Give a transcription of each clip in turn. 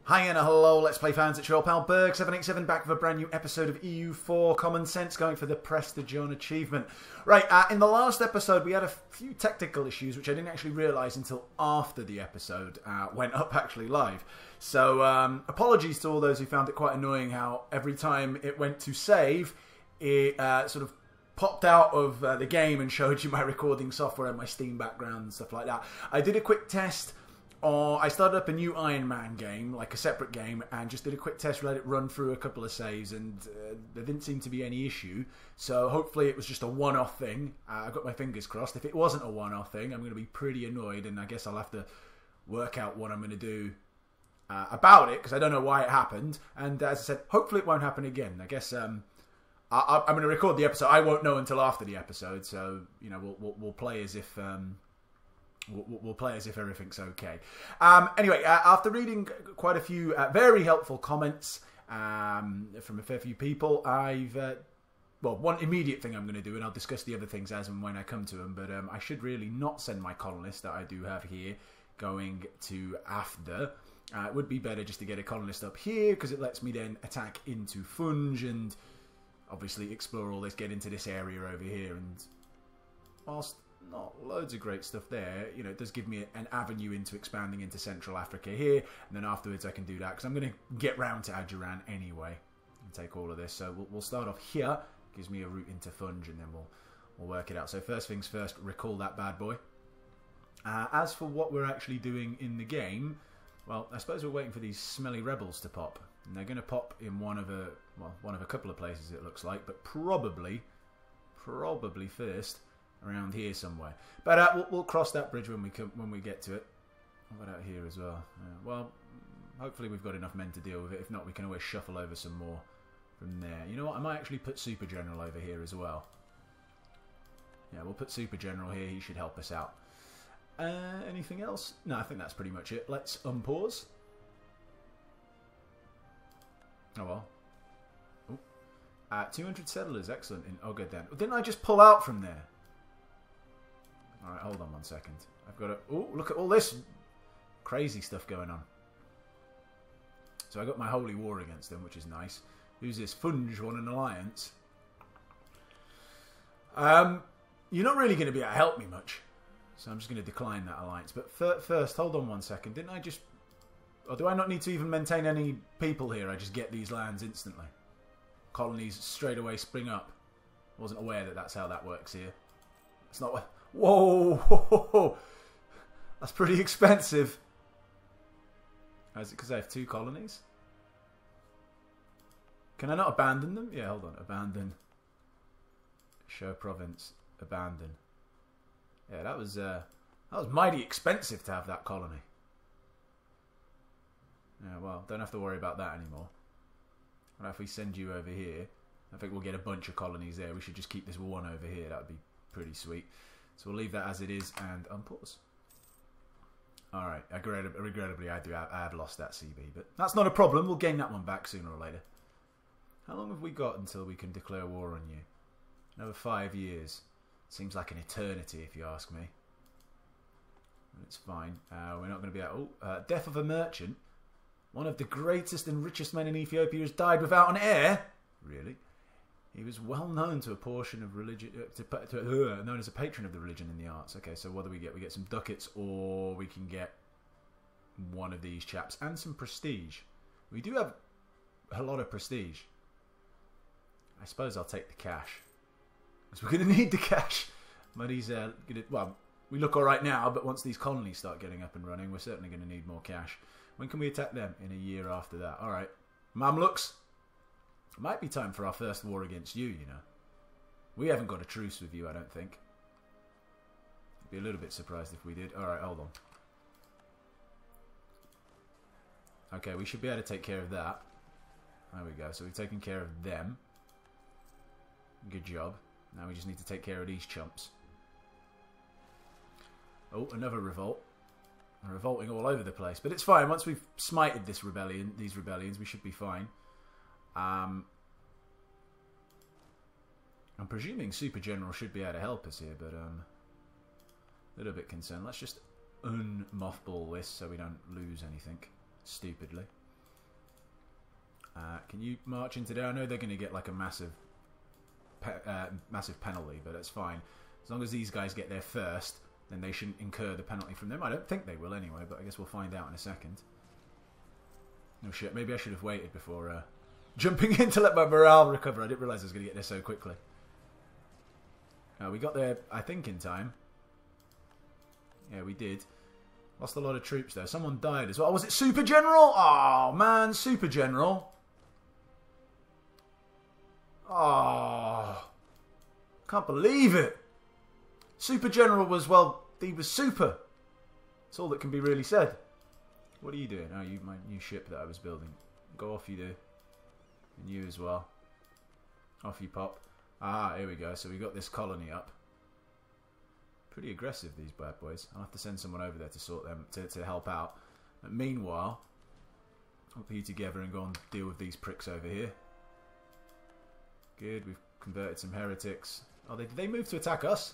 Hi and hello, Let's Play fans, it's your old pal Berg787 back with a brand new episode of EU4 Common Sense, going for the Prester achievement. Right, in the last episode we had a few technical issues which I didn't actually realise until after the episode went up actually live. So apologies to all those who found it quite annoying how every time it went to save, it sort of popped out of the game and showed you my recording software and my Steam background and stuff like that. I did a quick test. I started up a new Iron Man game, like a separate game, and just did a quick test, let it run through a couple of saves, and there didn't seem to be any issue. So hopefully it was just a one-off thing. I've got my fingers crossed. If it wasn't a one-off thing, I'm going to be pretty annoyed, and I guess I'll have to work out what I'm going to do about it, because I don't know why it happened. And as I said, hopefully it won't happen again. I guess I'm going to record the episode. I won't know until after the episode, so you know we'll play as if. We'll play as if everything's okay. Anyway, after reading quite a few very helpful comments from a fair few people, I've... well, one immediate thing I'm going to do, and I'll discuss the other things as and when I come to them, but I should really not send my colonist that I do have here going to after. It would be better just to get a colonist up here, because it lets me then attack into Funge and obviously explore all this, get into this area over here, and whilst not loads of great stuff there, you know, it does give me an avenue into expanding into Central Africa here, and then afterwards I can do that, because I'm going to get round to Adjuran anyway and take all of this. So we'll start off here, gives me a route into Funge, and then we'll work it out. So first things first, recall that bad boy. As for what we're actually doing in the game, well, I suppose we're waiting for these smelly rebels to pop, and they're going to pop in one of a couple of places it looks like, but probably first around here somewhere. But we'll cross that bridge when we get to it. What about out here as well? Well, hopefully we've got enough men to deal with it. If not, we can always shuffle over some more from there. You know what? I might actually put Super General over here as well. Yeah, we'll put Super General here. He should help us out. Anything else? No, I think that's pretty much it. Let's unpause. Oh well. Ooh. 200 settlers, excellent in Ogaden. Didn't I just pull out from there? Alright, hold on 1 second. I've got to... Oh, look at all this crazy stuff going on. So I got my holy war against them, which is nice. Who's this? Funge won an alliance. You're not really going to be able to help me much. So I'm just going to decline that alliance. But first, hold on 1 second. Didn't I just... Or do I not need to even maintain any people here? I just get these lands instantly. Colonies straight away spring up. Wasn't aware that that's how that works here. It's not... Whoa! That's pretty expensive. Is it because I have 2 colonies? Can I not abandon them? Yeah, hold on. Abandon. Show province. Abandon. Yeah, that was mighty expensive to have that colony. Yeah, well, don't have to worry about that anymore. Well, if we send you over here, I think we'll get a bunch of colonies there. We should just keep this one over here. That would be pretty sweet. So we'll leave that as it is and unpause. Alright, regrettably I have lost that CB, but that's not a problem. We'll gain that one back sooner or later. How long have we got until we can declare war on you? Another 5 years. Seems like an eternity if you ask me. It's fine. We're not going to be able... Oh, death of a merchant. One of the greatest and richest men in Ethiopia has died without an heir. Really? He was well known to a portion of religion, known as a patron of the religion and the arts. Okay, so what do we get? We get some ducats, or we can get one of these chaps, and some prestige. We do have a lot of prestige. I suppose I'll take the cash, because we're going to need the cash. But he's well, we look all right now, but once these colonies start getting up and running, we're certainly going to need more cash. When can we attack them? In a year after that. All right, Mamluks. Might be time for our first war against you, you know. We haven't got a truce with you, I don't think. I'd be a little bit surprised if we did. Alright, hold on. Okay, we should be able to take care of that. There we go. So we've taken care of them. Good job. Now we just need to take care of these chumps. Oh, another revolt. They're revolting all over the place. But it's fine. Once we've smited these rebellions, we should be fine. I'm presuming Super General should be able to help us here, but a little bit concerned. Let's just unmothball this so we don't lose anything stupidly. Can you march into there? I know they're going to get like a massive penalty, but that's fine. As long as these guys get there first, then they shouldn't incur the penalty from them. I don't think they will anyway, but I guess we'll find out in a second. Oh shit, maybe I should have waited before jumping in to let my morale recover. I didn't realise I was going to get there so quickly. We got there, I think, in time. Yeah, we did. Lost a lot of troops though. Someone died as well. Was it Super General? Oh man, Super General. Oh, can't believe it. Super General was, well, he was super. That's all that can be really said. What are you doing? Oh, my new ship that I was building. Go off, you do. And you as well. Off you pop. Ah, here we go. So we got this colony up. Pretty aggressive, these bad boys. I'll have to send someone over there to sort them, to help out. But meanwhile, I'll put you together and go and deal with these pricks over here. Good, we've converted some heretics. Oh, did they move to attack us?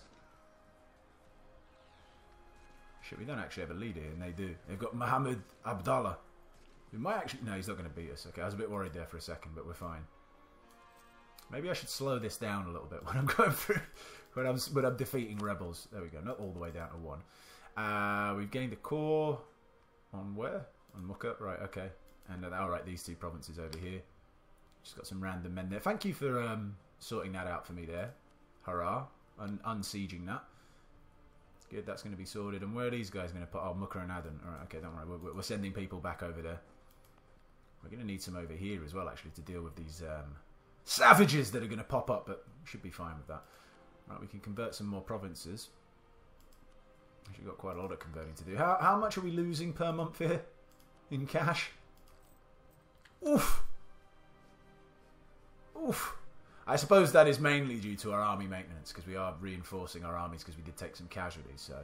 Shit, we don't actually have a leader here, and they do. They've got Muhammad Abdallah. We might actually... No, he's not going to beat us. Okay, I was a bit worried there for a second, but we're fine. Maybe I should slow this down a little bit when I'm going through... when I'm defeating rebels. There we go. Not all the way down to 1. We've gained a core... On where? On Mukka. Right, okay. And alright, these two provinces over here. Just got some random men there. Thank you for sorting that out for me there. Hurrah. Unsieging that. Good, that's going to be sorted. And where are these guys going to put? Oh, Mukka and Aden. Alright, okay, don't worry. We're sending people back over there. We're going to need some over here as well, actually, to deal with these savages that are going to pop up, but we should be fine with that. Right, we can convert some more provinces. We've got quite a lot of converting to do. How much are we losing per month here in cash? Oof. Oof. I suppose that is mainly due to our army maintenance, because we are reinforcing our armies because we did take some casualties, so...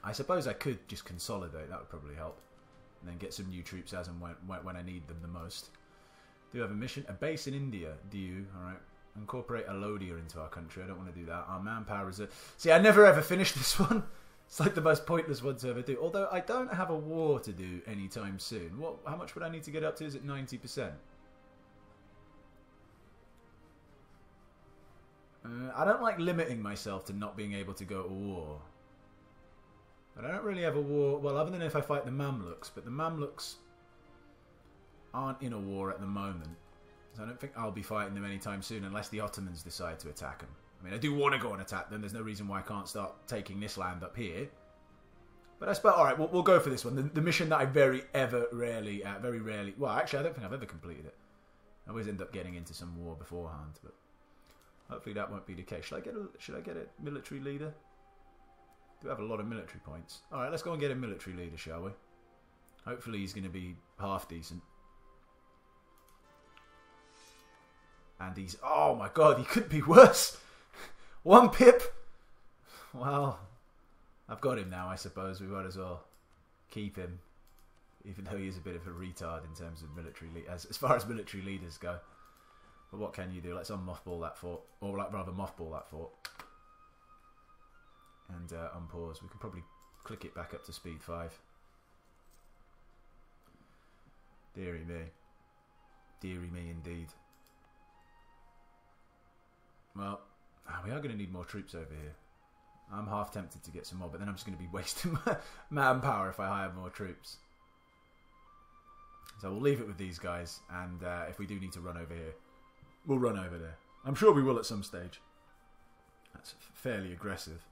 I suppose I could just consolidate, that would probably help. And then get some new troops as and when I need them the most. Do you have a mission? A base in India. Do you? Alright. Incorporate a Lothier into our country. I don't want to do that. Our manpower reserve... See, I never ever finished this one. It's like the most pointless one to ever do. Although I don't have a war to do anytime soon. How much would I need to get up to? Is it 90%? I don't like limiting myself to not being able to go to war. But I don't really have a war... Well, other than if I fight the Mamluks. But the Mamluks aren't in a war at the moment. So I don't think I'll be fighting them anytime soon unless the Ottomans decide to attack them. I mean, I do want to go and attack them. There's no reason why I can't start taking this land up here. But I suppose... Alright, we'll go for this one. The mission that I very rarely... Well, actually, I don't think I've ever completed it. I always end up getting into some war beforehand, but... Hopefully that won't be the case. Should I get a military leader? Do have a lot of military points. Alright, let's go and get a military leader, shall we? Hopefully he's going to be half decent. And he's... Oh my god, he could be worse! 1 pip! Well, I've got him now, I suppose. We might as well keep him. Even though he is a bit of a retard in terms of military... as far as military leaders go. But what can you do? Let's unmothball that fort. Or rather, mothball that fort. And unpause. We can probably click it back up to speed 5. Deary me. Deary me indeed. Well, we are going to need more troops over here. I'm half tempted to get some more, but then I'm just going to be wasting my manpower if I hire more troops. So we'll leave it with these guys, and if we do need to run over here, we'll run over there. I'm sure we will at some stage. That's fairly aggressive,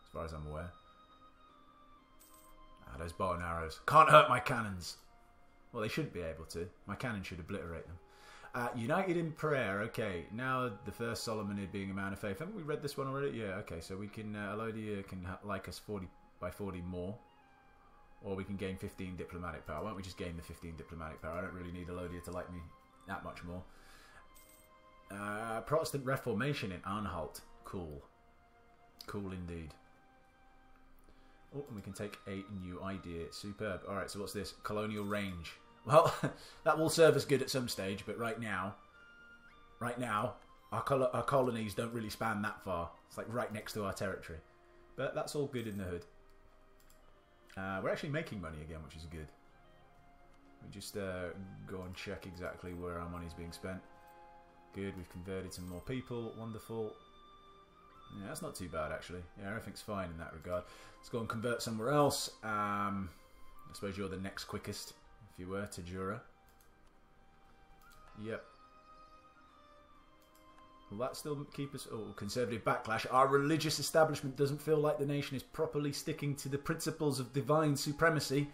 as far as I'm aware. Those bow and arrows. Can't hurt my cannons. Well, they shouldn't be able to. My cannon should obliterate them. United in prayer. Okay, now the first Solomonid being a man of faith. Haven't we read this one already? Yeah, okay. So we can... Alodia can like us 40 by 40 more. Or we can gain 15 diplomatic power. Why don't we just gain the 15 diplomatic power? I don't really need Alodia to like me that much more. Protestant Reformation in Anhalt. Cool. Cool indeed. Oh, and we can take a new idea. Superb. Alright, so what's this? Colonial range. Well, that will serve us good at some stage, but right now, our colonies don't really span that far. It's like right next to our territory. But that's all good in the hood. We're actually making money again, which is good. just go and check exactly where our money's being spent. Good, we've converted some more people. Wonderful. Yeah, that's not too bad, actually. Yeah, everything's fine in that regard. Let's go and convert somewhere else. I suppose you're the next quickest, if you were, to Jura. Yep. Will that still keep us... Oh, conservative backlash. Our religious establishment doesn't feel like the nation is properly sticking to the principles of divine supremacy.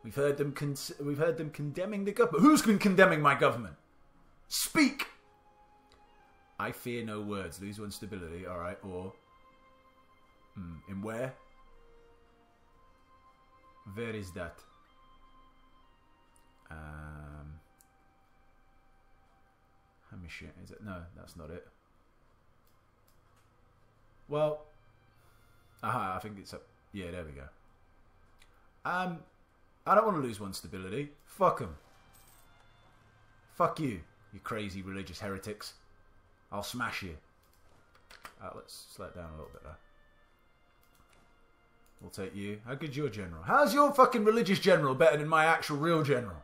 We've heard them condemning the government. Who's been condemning my government? Speak! I fear no words. Lose one stability. Alright, or... in where? Where is that? Is it? No, that's not it. Well... Aha, I think it's up... Yeah, there we go. I don't want to lose one stability. Fuck them. Fuck you, you crazy religious heretics. I'll smash you. Let's slow it down a little bit there. We'll take you. How good's your general? How's your fucking religious general better than my actual real general?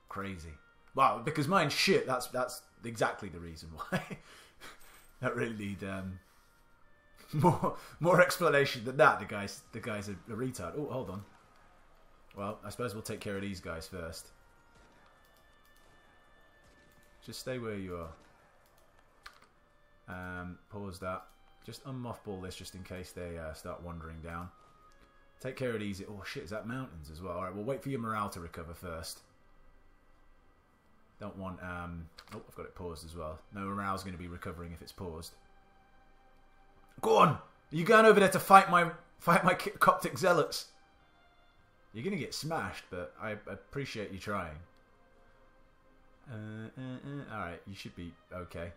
Crazy. Well, because mine's shit. That's exactly the reason why. Don't really need more explanation than that. The guy's a retard. Oh, hold on. Well, I suppose we'll take care of these guys first. Just stay where you are. Pause that. Just unmothball this just in case they start wandering down. Take care of these. Oh shit, is that mountains as well? Alright, we'll wait for your morale to recover first. Don't want... oh, I've got it paused as well. No morale's going to be recovering if it's paused. Go on! Are you going over there to fight my Coptic zealots? You're going to get smashed, but I appreciate you trying. Alright, you should be okay.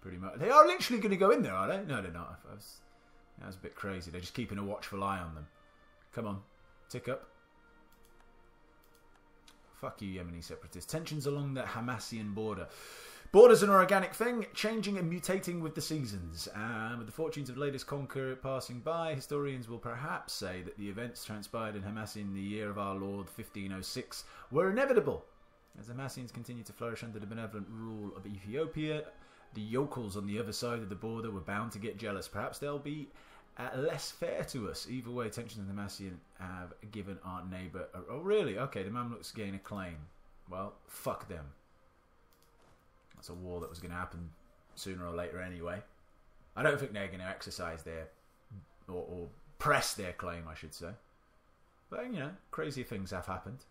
Pretty much. They are literally going to go in there, are they? No, they're not. That was a bit crazy. They're just keeping a watchful eye on them. Come on. Tick up. Fuck you, Yemeni separatists. Tensions along the Hamasian border. Border's an organic thing, changing and mutating with the seasons. With the fortunes of the latest conqueror passing by, historians will perhaps say that the events transpired in Hamasien in the year of our Lord 1506 were inevitable. As the Hamassians continue to flourish under the benevolent rule of Ethiopia, the yokels on the other side of the border were bound to get jealous. Perhaps they'll be less fair to us. Either way, tensions in the Hamasien have given our neighbour... Oh, really? Okay, the Mamluks gain a claim. Well, fuck them. That's a war that was going to happen sooner or later anyway. I don't think they're going to exercise their... Or press their claim, I should say. But, you know, crazy things have happened.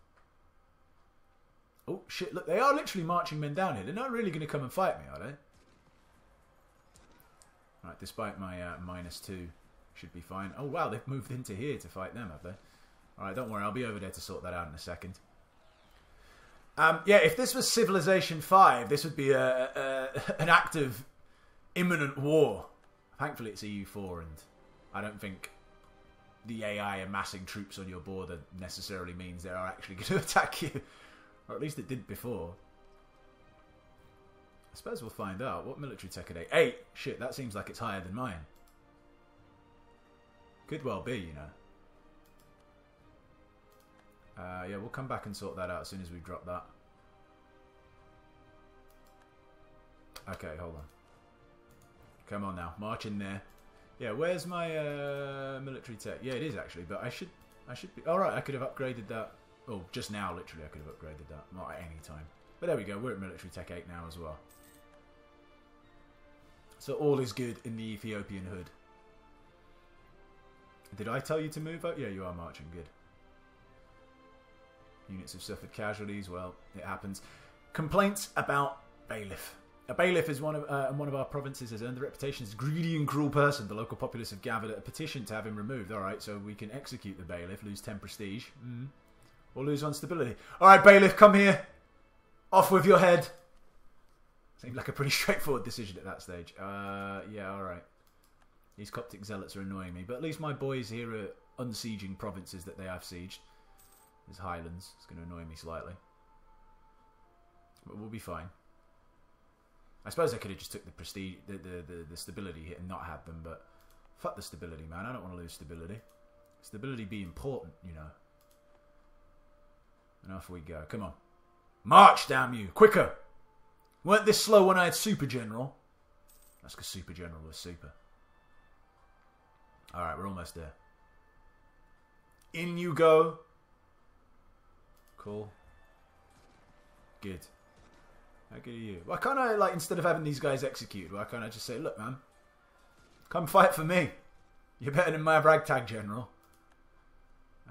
Oh, shit, look, they are literally marching men down here. They're not really going to come and fight me, are they? Right, despite my -2, should be fine. Oh, wow, they've moved into here to fight them, have they? Alright, don't worry, I'll be over there to sort that out in a second. Yeah, if this was Civilization 5, this would be an act of imminent war. Thankfully, it's EU4, and I don't think the AI amassing troops on your border necessarily means they are actually going to attack you. Or at least it did before. I suppose we'll find out. What military tech are they? 8! Shit, that seems like it's higher than mine. Could well be, you know. Yeah, we'll come back and sort that out as soon as we drop that. Okay, hold on. Come on now, march in there. Yeah, where's my military tech? Yeah, it is actually, but I should be... Alright, I could have upgraded that. Oh, just now, literally, I could have upgraded that. Not at any time. But there we go, we're at military tech 8 now as well. So all is good in the Ethiopian hood. Did I tell you to move out? Yeah, you are marching, good. Units have suffered casualties. Well, it happens. Complaints about bailiff. A bailiff is one of our provinces has earned the reputation as a greedy and cruel person. The local populace have gathered a petition to have him removed. Alright, so we can execute the bailiff, lose 10 prestige. Or lose 1 stability. Alright, bailiff, come here. Off with your head. Seemed like a pretty straightforward decision at that stage. Yeah, alright. These Coptic zealots are annoying me. But at least my boys here are unsieging provinces that they have sieged. There's Highlands. It's going to annoy me slightly. But we'll be fine. I suppose I could have just took the prestige, the stability hit and not had them, but fuck the stability, man. I don't want to lose stability. Stability be important, you know. And off we go. Come on. March, damn you. Quicker. Weren't this slow when I had Super General? That's because Super General was super. Alright, we're almost there. In you go. Cool. Good. How good are you? Why can't I, like, instead of having these guys executed, why can't I just say, look, man, come fight for me. You're better than my ragtag general.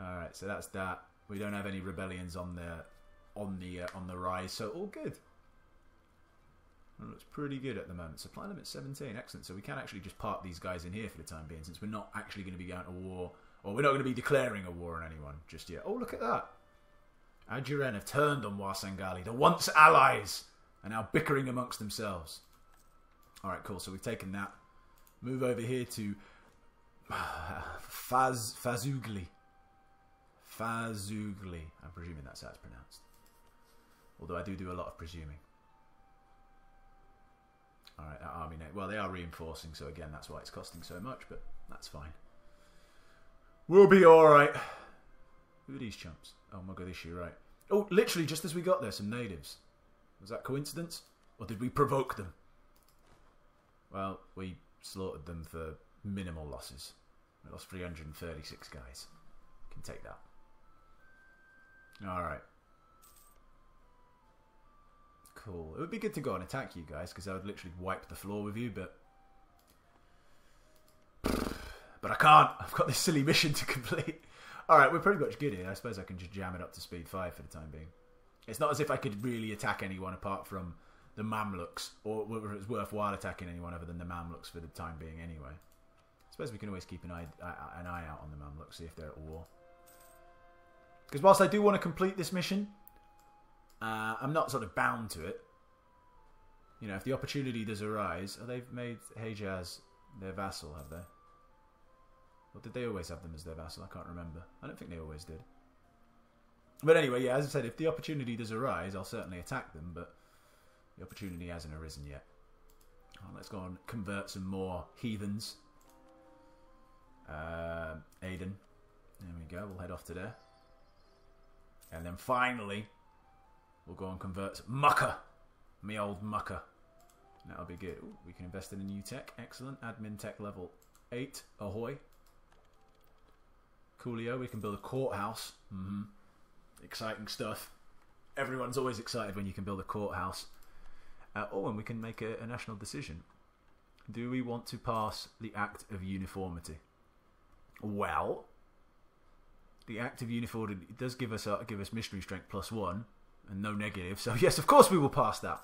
Alright, so that's that. We don't have any rebellions on the rise, so all good. Well, it looks pretty good at the moment. Supply limit 17, excellent. So we can actually just park these guys in here for the time being, since we're not actually going to be going to war, or we're not going to be declaring a war on anyone just yet. Oh, look at that. Adjuren have turned on Wasangali, the once allies, are now bickering amongst themselves. Alright, cool. So we've taken that. Move over here to Fazugli. Fazugli. I'm presuming that's how it's pronounced. Although I do a lot of presuming. Alright, that army now. Well, they are reinforcing, so again, that's why it's costing so much, but that's fine. We'll be alright. Who are these chumps? Oh my god, this year, right. Oh, literally, just as we got there, some natives. Was that coincidence? Or did we provoke them? Well, we slaughtered them for minimal losses. We lost 336 guys. Can take that. Alright. Cool. It would be good to go and attack you guys, because I would literally wipe the floor with you, but I can't. I've got this silly mission to complete. Alright, we're pretty much good here. I suppose I can just jam it up to speed 5 for the time being. It's not as if I could really attack anyone apart from the Mamluks, or whether it's worthwhile attacking anyone other than the Mamluks for the time being anyway. I suppose we can always keep an eye out on the Mamluks, see if they're at war. Because whilst I do want to complete this mission, I'm not sort of bound to it. You know, if the opportunity does arise... Oh, they've made Hejaz their vassal, have they? Or did they always have them as their vassal? I can't remember. I don't think they always did. But anyway, yeah, as I said, if the opportunity does arise, I'll certainly attack them, but the opportunity hasn't arisen yet. Oh, let's go and convert some more heathens. Aden. There we go, we'll head off to there. And then finally, we'll go and convert mucker. Me old mucker. That'll be good. Ooh, we can invest in a new tech. Excellent. Admin tech level 8. Ahoy. Coolio, we can build a courthouse. Exciting stuff. Everyone's always excited when you can build a courthouse. Oh, and we can make a national decision. Do we want to pass the Act of Uniformity? Well, the Act of Uniformity does give us missionary strength +1 and no negative. So yes, of course we will pass that.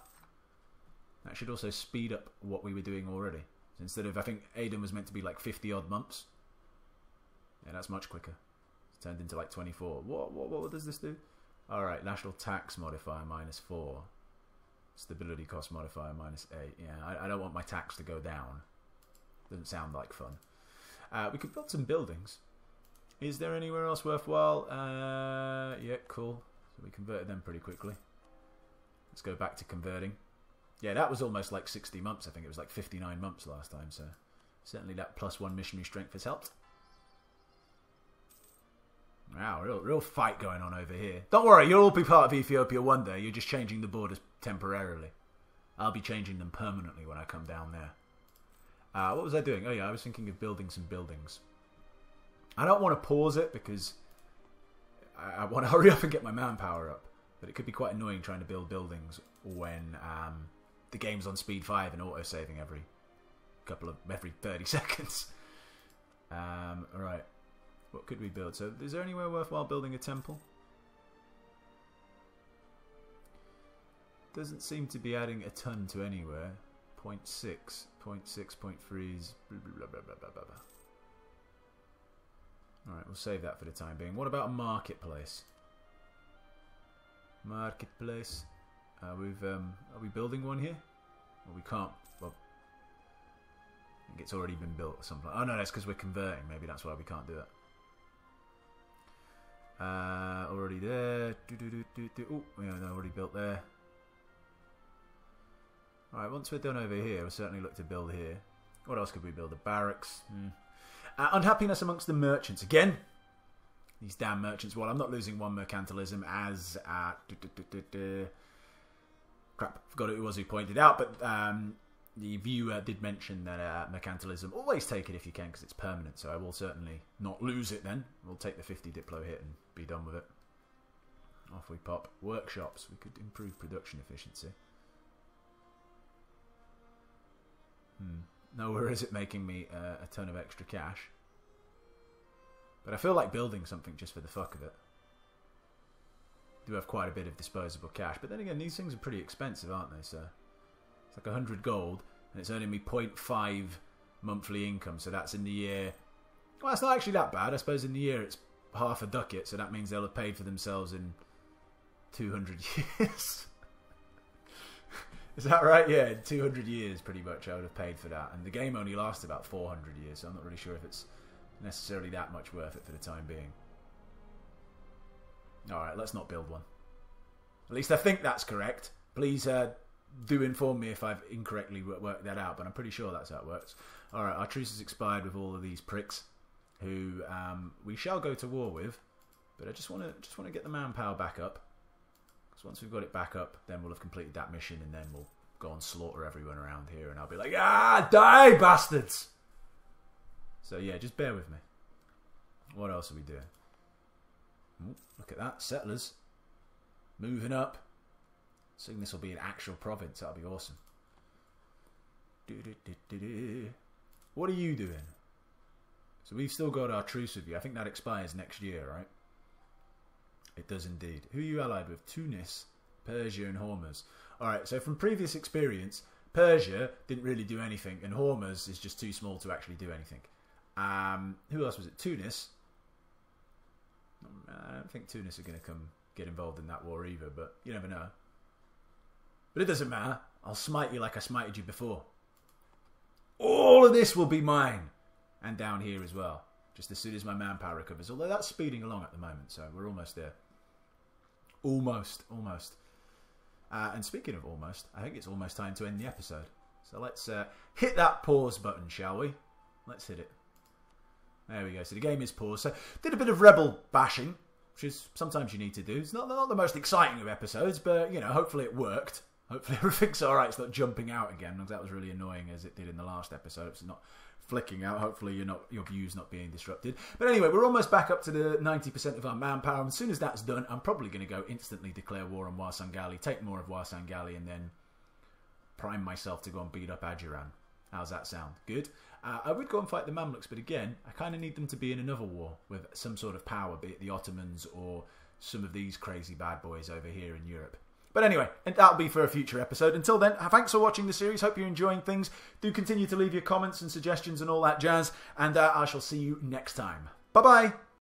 That should also speed up what we were doing already. So instead of, I think Aden was meant to be like 50 odd months. Yeah, that's much quicker. It's turned into like 24. What does this do? Alright, national tax modifier -4. Stability cost modifier -8. Yeah, I don't want my tax to go down. Doesn't sound like fun. We could build some buildings. Is there anywhere else worthwhile? Yeah, cool. So we converted them pretty quickly. Let's go back to converting. Yeah, that was almost like 60 months. I think it was like 59 months last time. So certainly that +1 missionary strength has helped. Wow, real fight going on over here. Don't worry, you'll all be part of Ethiopia one day. You're just changing the borders temporarily. I'll be changing them permanently when I come down there. What was I doing? Oh yeah, I was thinking of building some buildings. I don't want to pause it because I want to hurry up and get my manpower up. But it could be quite annoying trying to build buildings when the game's on speed 5 and auto-saving every 30 seconds. Alright. What could we build? So, is there anywhere worthwhile building a temple? Doesn't seem to be adding a ton to anywhere. 0.6, 0.6, 0.3 is blah, blah, blah, blah, blah, blah. Alright, we'll save that for the time being. What about a marketplace? Marketplace. Are we building one here? Well, we can't. Well, I think it's already been built or something. Oh no, that's because we're converting. Maybe that's why we can't do it. Already there. Oh, yeah, no, already built there. Alright, once we're done over here, we'll certainly look to build here. What else could we build? A barracks. Unhappiness amongst the merchants. Again, These damn merchants. Well, I'm not losing one mercantilism as... crap, forgot who it was who pointed out, but the viewer did mention that mercantilism, always take it if you can because it's permanent, so I will certainly not lose it then. We'll take the 50 Diplo hit and be done with it. Off we pop. Workshops. We could improve production efficiency. Nowhere is it making me a ton of extra cash. But I feel like building something just for the fuck of it. Do have quite a bit of disposable cash. But then again, these things are pretty expensive, aren't they? So it's like 100 gold, and it's earning me 0.5 monthly income. So that's in the year... Well, it's not actually that bad. I suppose in the year it's half a ducat, so that means they'll have paid for themselves in 200 years. Is that right? Yeah, in 200 years pretty much I would have paid for that. And the game only lasts about 400 years, so I'm not really sure if it's necessarily that much worth it for the time being. Alright, let's not build one. At least I think that's correct. Please do inform me if I've incorrectly worked that out, but I'm pretty sure that's how it works. Alright, our truce has expired with all of these pricks, who we shall go to war with, but I just want to get the manpower back up. Because once we've got it back up, then we'll have completed that mission, and then we'll go and slaughter everyone around here, and I'll be like, ah, die, bastards! So yeah, just bear with me. What else are we doing? Ooh, look at that, settlers. Moving up. Soon this will be an actual province, that'll be awesome. What are you doing? So we've still got our truce with you. I think that expires next year, right? It does indeed. Who are you allied with? Tunis, Persia and Hormuz. Alright, so from previous experience, Persia didn't really do anything, and Hormuz is just too small to actually do anything. Who else was it? Tunis. I don't think Tunis are going to come get involved in that war either, but you never know. But it doesn't matter. I'll smite you like I smited you before. All of this will be mine. And down here as well. Just as soon as my manpower recovers. Although that's speeding along at the moment, so we're almost there. Almost. And speaking of almost, I think it's almost time to end the episode. So let's hit that pause button, shall we? Let's hit it. There we go. So the game is paused. So did a bit of rebel bashing, which is sometimes you need to do. It's not the most exciting of episodes, but you know, hopefully it worked. Hopefully everything's all right. It's not jumping out again, because that was really annoying as it did in the last episode. It's not flicking out. Hopefully your view's not being disrupted. But anyway, we're almost back up to the 90% of our manpower. And as soon as that's done, I'm probably going to go instantly declare war on Warsangali, take more of Warsangali, and then prime myself to go and beat up Adjuran. How's that sound? Good. I would go and fight the Mamluks, but again, I kind of need them to be in another war with some sort of power, be it the Ottomans or some of these crazy bad boys over here in Europe. But anyway, and that'll be for a future episode. Until then, thanks for watching the series. Hope you're enjoying things. Do continue to leave your comments and suggestions and all that jazz. And I shall see you next time. Bye-bye.